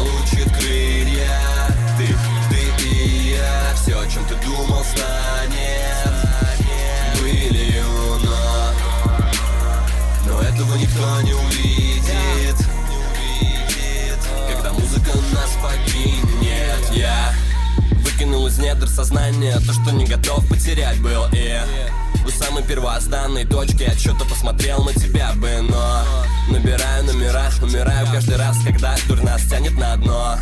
получит крылья. Ты и я, все, о чем ты думал, станет былью, но этого никто не увидит, когда музыка нас покинет. Я выкинул из недр сознания то, что не готов потерять был, и у самой первозданной точки отсчета посмотрел на тебя бы, но набираю номера, умираю каждый раз, когда дурь нас тянет на дно.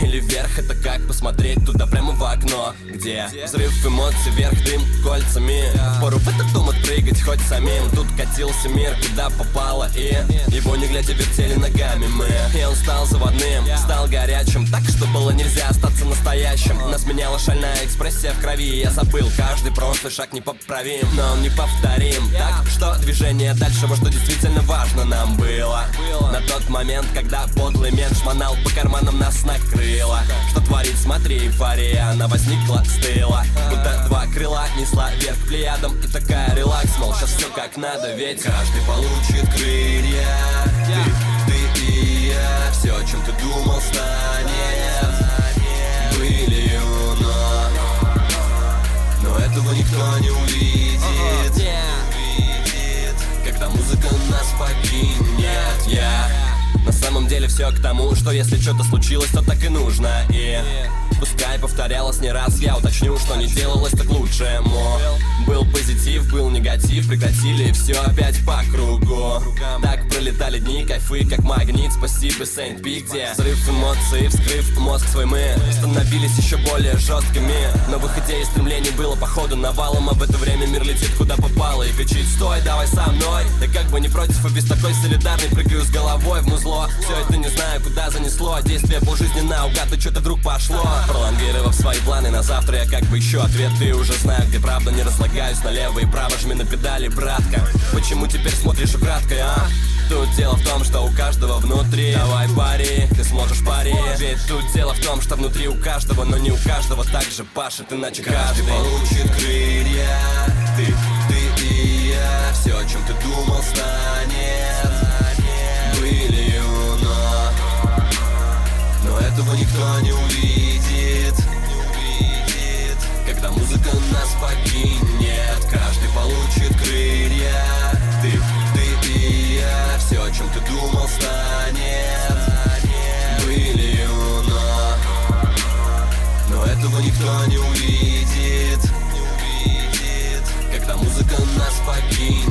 Или вверх, это как посмотреть туда прямо в окно, где взрыв эмоций, вверх дым кольцами. Пору в этот дом отпрыгать хоть самим. Тут катился мир, куда попало, и его не глядя вертели ногами мы. И он стал заводным, стал горячим, так что было нельзя остаться настоящим. Нас меняла шальная экспрессия в крови, я забыл каждый прошлый шаг непоправим, но он неповторим. Так что движение дальше, вот что действительно важно нам было на тот момент, когда подлый мент шмонал по карманам, нас накрыло. Что творить, смотри, эйфория, она возникла, стыла, будто два крыла несла вверх плеядом. И такая релакс, мол, сейчас все как надо, ведь каждый получит крылья. Ты и я, все, о чем ты думал, станет былью, но этого никто не увидит, когда музыка нас покинет. Я на самом деле все к тому, что если что-то случилось, то так и нужно. И пускай повторялось не раз, я уточню, что не делалось так лучше. Был позитив, был негатив, прекратили все опять по кругу. Так пролетали дни, кайфы как магнит. Спасибо Saint P, где взрыв эмоций, вскрыв мозг свой, мы становились еще более жесткими. Новых идей и стремлений было походу навалом, а в это время мир летит куда попало и кричит: стой, давай со мной. Да как бы не против, и без такой солидарной прыгаю с головой в музло. Все это не знаю, куда занесло, действие полжизни наугад, и что-то вдруг пошло. Пролонгировав свои планы на завтра, я как бы ищу ответы, уже знаю, где правда, не разлагаюсь налево и право, жми на педали, братка. Почему теперь смотришь украдкой, а? Тут дело в том, что у каждого внутри. Давай пари, ты сможешь пари. Ведь тут дело в том, что внутри у каждого, но не у каждого так же пашет, иначе каждый получит крылья. Ты и я, все, о чем ты думал, станет былью, но этого никто не увидит, когда музыка нас покинет. Каждый получит крылья. Ты и я, все, о чем ты думал, станет былью, но этого никто не увидит, когда музыка нас покинет.